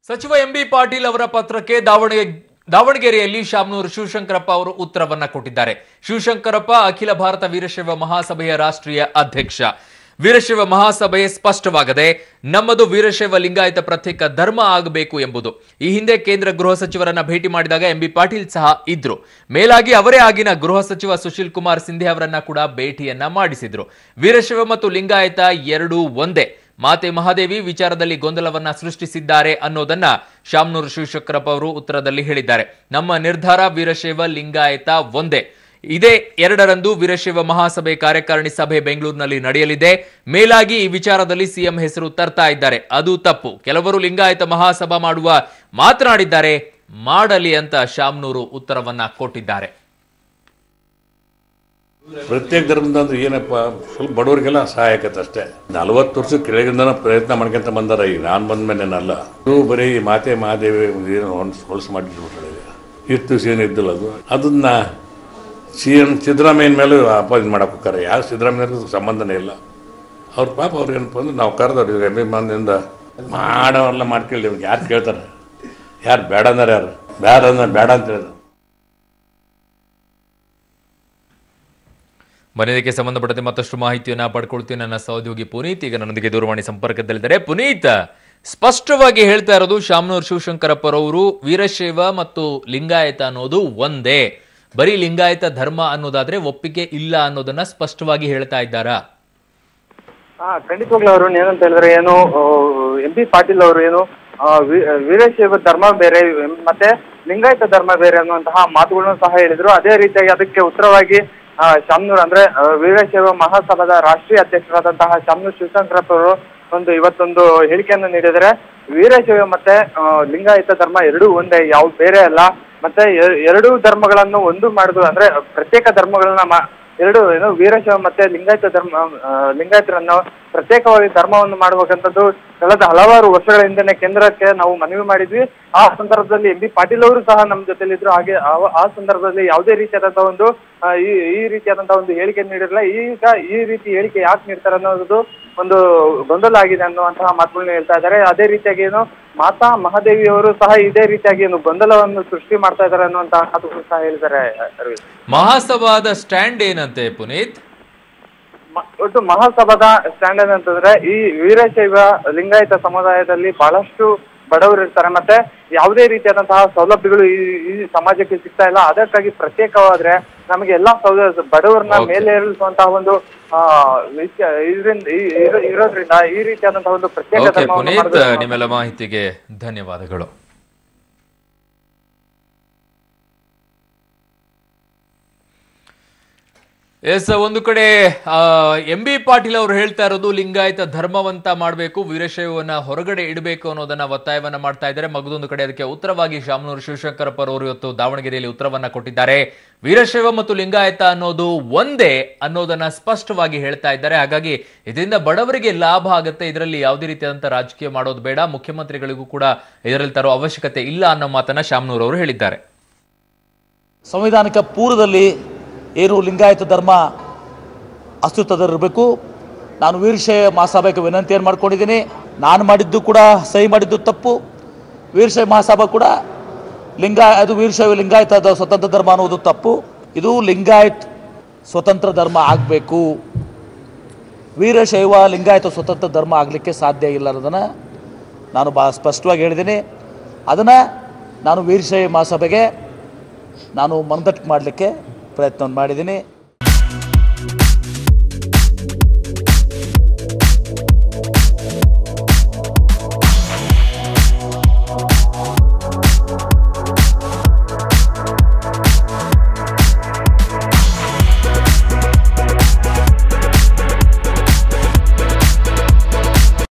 ಸಚಿವ ಎಂಬಿ ಪಾಟೀಲ್ ಅವರ ಪತ್ರಕ್ಕೆ ದಾವಣಗೆರೆಯಲ್ಲಿ ಶಾಮನೂರು ಶಿವಶಂಕರಪ್ಪ ಅವರು ಉತ್ತರವನ್ನ ಕೊಟ್ಟಿದ್ದಾರೆ. ಶಿವಶಂಕರಪ್ಪ ಅಖಿಲ ಭಾರತ ವೀರಶೈವ ಮಹಾಸಭೆಯ ರಾಷ್ಟ್ರೀಯ ಅಧ್ಯಕ್ಷ. ವೀರಶೈವ ಮಹಾಸಭೆ ಸ್ಪಷ್ಟವಾಗದೆ ನಮ್ಮದು ವೀರಶೈವ ಲಿಂಗಾಯತ ಪ್ರತ್ಯೇಕ ಧರ್ಮ ಆಗಬೇಕು ಎಂಬುದು. ಈ ಹಿಂದೆ ಕೇಂದ್ರ ಗೃಹ ಸಚಿವರನ್ನ ಭೇಟಿ ಮಾಡಿದಾಗ ಎಂಬಿ ಪಾಟೀಲ್ ಸಹ ಇದ್ರು. ಮೇಲಾಗಿ ಅವರೇ ಆಗಿನ ಗೃಹ ಸಚಿವ ಸುಶೀಲ್ ಕುಮಾರ್ ಸಿಂಧೆ ಅವರನ್ನ ಕೂಡ ಭೇಟಿಯನ್ನ ಮಾಡಿಸಿದ್ರು. ವೀರಶೈವ ಮತ್ತು ಲಿಂಗಾಯತ ಎರಡೂ ಒಂದೇ. ಮಾತೆ ಮಹಾದೇವಿ ವಿಚಾರದಲ್ಲಿ ಗೊಂದಲವನ್ನ ಸೃಷ್ಟಿಸಿದ್ದಾರೆ ಅನ್ನೋದನ್ನ ಶಾಮನೂರು ಶಿವಶಂಕರಪ್ಪ ಅವರು ಉತ್ತರದಲ್ಲಿ ಹೇಳಿದ್ದಾರೆ. ನಮ್ಮ ನಿರ್ಧಾರ ವೀರಶೈವ ಲಿಂಗಾಯತ ಒಂದೇ. ಇದೇ 2ರಂದು ವೀರಶೈವ ಮಹಾಸಭೆ ಕಾರ್ಯಕಾರಿಣಿ ಸಭೆ ಬೆಂಗಳೂರಿನಲ್ಲಿ ನಡೆಯಲಿದೆ. ಮೇಲಾಗಿ ಈ ವಿಚಾರದಲ್ಲಿ ಸಿಎಂ ಹೆಸರು ತರ್ತಾ ಇದ್ದಾರೆ, ಅದು ತಪ್ಪು. ಕೆಲವರು ಲಿಂಗಾಯತ ಮಹಾಸಭಾ ಮಾಡುವ ಮಾತನಾಡಿದ್ದಾರೆ, ಮಾಡಲಿ ಅಂತ ಶಾಮನೂರು ಉತ್ತರವನ್ನ ಕೊಟ್ಟಿದ್ದಾರೆ. ಪ್ರತ್ಯೇಕ ಧರ್ಮದ ಅಂದ್ರೆ ಏನಪ್ಪ, ಸ್ವಲ್ಪ ಬಡವರಿಗೆಲ್ಲ ಸಹಾಯ ಆಗತ್ತೆ ಅಷ್ಟೇ. 40 ವರ್ಷ ಕೆಳಗಿಂದ ಪ್ರಯತ್ನ ಮಾಡ್ಕೊಂತ ಬಂದಾರ. ಈಗ ನಾನು ಬಂದ ಮೇಲೇನಲ್ಲ. ಇದು ಬರೀ ಮಾತೆ ಮಹಾದೇವಿ ಹೊಲಸು ಮಾಡಿಟ್ಬಿಟ್ರೆ ಇಷ್ಟು ಸೀನ್ ಇದ್ದಿಲ್ಲ. ಅದನ್ನ ಸಿದ್ದರಾಮಯ್ಯನ ಮೇಲೆ ಅಪಾಯಿಂಟ್ ಮಾಡಕ್ಕೆ ಹೋಗ್ತಾರೆ. ಯಾರು ಸಿದ್ದರಾಮಯ್ಯಗೂ ಸಂಬಂಧನೇ ಇಲ್ಲ. ಅವ್ರ ಪಾಪ ಅವ್ರು ಏನಪ್ಪ ಅಂದ್ರೆ ನಾವು ಕರೆದವ್ರು ಅಭಿಮಾನದಿಂದ ಮಾಡೋರೆಲ್ಲ ಮಾಡ್ಕೊಳ್ಳಿ. ಅವ್ರಿಗೆ ಯಾರು ಕೇಳ್ತಾರೆ? ಯಾರು ಬೇಡ ಅಂದ್ರೆ ಯಾರು ಬೇಡ ಅಂತ ಹೇಳಿದ್ರು. ಮನೆಗೆ ಸಂಬಂಧಪಟ್ಟಂತೆ ಮತ್ತಷ್ಟು ಮಾಹಿತಿಯನ್ನ ಪಡ್ಕೊಳ್ತೀನಿ. ನನ್ನ ಸಹೋದ್ಯೋಗಿ ಪುನೀತ್ ಈಗ ನನ್ನೊಂದಿಗೆ ದೂರವಾಣಿ ಸಂಪರ್ಕದಲ್ಲಿದ್ದಾರೆ. ಪುನೀತ್, ಸ್ಪಷ್ಟವಾಗಿ ಹೇಳ್ತಾ ಇರೋದು ಶಾಮನೂರು ಶಿವಶಂಕರಪ್ಪರವರು ವೀರಶೈವ ಮತ್ತು ಲಿಂಗಾಯತ ಅನ್ನೋದು ಒಂದೇ. ಬರೀ ಲಿಂಗಾಯತ ಧರ್ಮ ಅನ್ನೋದಾದ್ರೆ ಒಪ್ಪಿಗೆ ಇಲ್ಲ ಅನ್ನೋದನ್ನ ಸ್ಪಷ್ಟವಾಗಿ ಹೇಳ್ತಾ ಇದ್ದಾರಾ? ಖಂಡಿತವಾಗ್ಲೂ ಅವರು ಏನಂತ ಹೇಳಿದ್ರೆ, ಏನು ಎಂಬಿ ಪಾಟೀಲ್ ಅವರು ಏನು ವೀರಶೈವ ಧರ್ಮ ಬೇರೆ ಮತ್ತೆ ಲಿಂಗಾಯತ ಧರ್ಮ ಬೇರೆ ಅನ್ನುವಂತಹ ಮಾತುಗಳನ್ನು ಸಹ ಹೇಳಿದ್ರು. ಅದೇ ರೀತಿಯಾಗಿ ಅದಕ್ಕೆ ಉತ್ತರವಾಗಿ ಶಾಮನೂರು ಅಂದ್ರೆ ವೀರಶೈವ ಮಹಾಸಭಾದ ರಾಷ್ಟ್ರೀಯ ಅಧ್ಯಕ್ಷರಾದಂತಹ ಶಾಮನೂರು ಶಿವಶಂಕರಪ್ಪ ಅವರು ಇವತ್ತೊಂದು ಹೇಳಿಕೆಯನ್ನು ನೀಡಿದರೆ, ವೀರಶೈವ ಮತ್ತೆ ಲಿಂಗಾಯತ ಧರ್ಮ ಎರಡೂ ಒಂದೇ, ಯಾವ ಬೇರೆ ಅಲ್ಲ. ಮತ್ತೆ ಎರಡೂ ಧರ್ಮಗಳನ್ನು ಒಂದು ಮಾಡುದು ಅಂದ್ರೆ ಪ್ರತ್ಯೇಕ ಧರ್ಮಗಳನ್ನ ಎರಡು ಏನು ವೀರಶೈವ ಮತ್ತೆ ಲಿಂಗಾಯತರನ್ನು ಪ್ರತ್ಯೇಕವಾಗಿ ಧರ್ಮವನ್ನು ಮಾಡಬೇಕಂತದ್ದು ಕಳೆದ ಹಲವಾರು ವರ್ಷಗಳ ಹಿಂದೆ ಕೇಂದ್ರಕ್ಕೆ ನಾವು ಮನವಿ ಮಾಡಿದ್ವಿ. ಆ ಸಂದರ್ಭದಲ್ಲಿ ಎಂಬಿ ಪಾಟೀಲ್ ಅವರು ಸಹ ನಮ್ಮ ಜೊತೆಲಿದ್ರು. ಹಾಗೆ ಆ ಸಂದರ್ಭದಲ್ಲಿ ಯಾವುದೇ ರೀತಿಯಾದಂತಹ ಈ ರೀತಿಯಾದಂತಹ ಒಂದು ಹೇಳಿಕೆ ನೀಡಿರಲಿಲ್ಲ. ಈಗ ಈ ರೀತಿ ಹೇಳಿಕೆ ಯಾಕೆ ನೀಡ್ತಾರೆ ಅನ್ನೋದು ಒಂದು ಗೊಂದಲ ಆಗಿದೆ ಅನ್ನುವಂತಹ ಮಾತುಗಳನ್ನ ಹೇಳ್ತಾ ಇದ್ದಾರೆ. ಅದೇ ರೀತಿಯಾಗಿ ಏನು ಮಾತಾ ಮಹಾದೇವಿ ಅವರು ಸಹ ಇದೇ ರೀತಿಯಾಗಿ ಏನು ಗೊಂದಲವನ್ನು ಸೃಷ್ಟಿ ಮಾಡ್ತಾ ಇದ್ದಾರೆ ಅನ್ನುವಂತಹ ಮಾತುಗಳು ಸಹ ಹೇಳಿದ್ದಾರೆ. ಮಹಾಸಭಾದ ಸ್ಟ್ಯಾಂಡ್ ಏನಂತೆ ಪುನೀತ್? ಒಟ್ಟು ಮಹಾಸಭಾದ ಸ್ಟ್ಯಾಂಡ್ ಏನಂತಂದ್ರೆ, ಈ ವೀರಶೈವ ಲಿಂಗಾಯತ ಸಮುದಾಯದಲ್ಲಿ ಬಹಳಷ್ಟು ಬಡವರು ಇರ್ತಾರೆ. ಮತ್ತೆ ಯಾವುದೇ ರೀತಿಯಾದಂತಹ ಸೌಲಭ್ಯಗಳು ಈ ಸಮಾಜಕ್ಕೆ ಸಿಗ್ತಾ ಇಲ್ಲ. ಅದಕ್ಕಾಗಿ ಪ್ರತ್ಯೇಕವಾದ್ರೆ ನಮಗೆ ಎಲ್ಲಾ ಬಡವರನ್ನ ಮೇಲೇರಿಸುವಂತಹ ಒಂದು ಇರೋದ್ರಿಂದ ಈ ರೀತಿಯಾದಂತಹ ಒಂದು ಪ್ರತ್ಯೇಕ ನಿಮ್ಮೆಲ್ಲ ಮಾಹಿತಿಗೆ ಧನ್ಯವಾದಗಳು. ಒಂದು ಕಡೆ ಎಂಬಿ ಪಾಟೀಲ್ ಅವರು ಹೇಳ್ತಾ ಇರೋದು ಲಿಂಗಾಯತ ಧರ್ಮವಂತ ಮಾಡಬೇಕು, ವೀರಶೈವವನ್ನ ಹೊರಗಡೆ ಇಡಬೇಕು ಅನ್ನೋದನ್ನ ಒತ್ತಾಯವನ್ನ ಮಾಡ್ತಾ ಇದ್ದಾರೆ. ಮಗದೊಂದು ಕಡೆ ಅದಕ್ಕೆ ಉತ್ತರವಾಗಿ ಶಾಮನೂರು ಶಿವಶಂಕರಪ್ಪರವರು ಇವತ್ತು ದಾವಣಗೆರೆಯಲ್ಲಿ ಉತ್ತರವನ್ನ ಕೊಟ್ಟಿದ್ದಾರೆ. ವೀರಶೈವ ಮತ್ತು ಲಿಂಗಾಯತ ಅನ್ನೋದು ಒಂದೇ ಅನ್ನೋದನ್ನ ಸ್ಪಷ್ಟವಾಗಿ ಹೇಳ್ತಾ ಇದ್ದಾರೆ. ಹಾಗಾಗಿ ಇದರಿಂದ ಬಡವರಿಗೆ ಲಾಭ ಆಗುತ್ತೆ. ಇದರಲ್ಲಿ ಯಾವುದೇ ರೀತಿಯಾದಂತಹ ರಾಜಕೀಯ ಮಾಡೋದು ಬೇಡ, ಮುಖ್ಯಮಂತ್ರಿಗಳಿಗೂ ಕೂಡ ಇದರಲ್ಲಿ ತರೋ ಅವಶ್ಯಕತೆ ಇಲ್ಲ ಅನ್ನೋ ಮಾತನ್ನ ಶಾಮನೂರು ಅವರು ಹೇಳಿದ್ದಾರೆ. ಸಂವಿಧಾನಿಕ ಪೂರ್ವದಲ್ಲಿ ಏನು ಲಿಂಗಾಯತ ಧರ್ಮ ಅಸ್ತಿತ್ವದಲ್ಲಿರಬೇಕು. ನಾನು ವೀರಶೈವ ಮಹಾಸಭೆಗೆ ವಿನಂತಿಯನ್ನು ಮಾಡ್ಕೊಂಡಿದ್ದೀನಿ. ನಾನು ಮಾಡಿದ್ದು ಕೂಡ ಸಹಿ ಮಾಡಿದ್ದು ತಪ್ಪು. ವೀರಶೈವ ಮಹಾಸಭಾ ಕೂಡ ಅದು ವೀರಶೈವ ಲಿಂಗಾಯತ ಸ್ವತಂತ್ರ ಧರ್ಮ ಅನ್ನೋದು ತಪ್ಪು. ಇದು ಲಿಂಗಾಯತ್ ಸ್ವತಂತ್ರ ಧರ್ಮ ಆಗಬೇಕು. ವೀರಶೈವ ಲಿಂಗಾಯತ ಸ್ವತಂತ್ರ ಧರ್ಮ ಆಗಲಿಕ್ಕೆ ಸಾಧ್ಯ ಇಲ್ಲ ಅನ್ನೋದನ್ನು ನಾನು ಭಾಳ ಸ್ಪಷ್ಟವಾಗಿ ಹೇಳಿದ್ದೀನಿ. ಅದನ್ನು ನಾನು ವೀರಶೈವ ಮಹಾಸಭೆಗೆ ನಾನು ಮನದಟ್ಟು ಮಾಡಲಿಕ್ಕೆ ಪ್ರಯತ್ನ ಮಾಡಿದ್ದೀನಿ.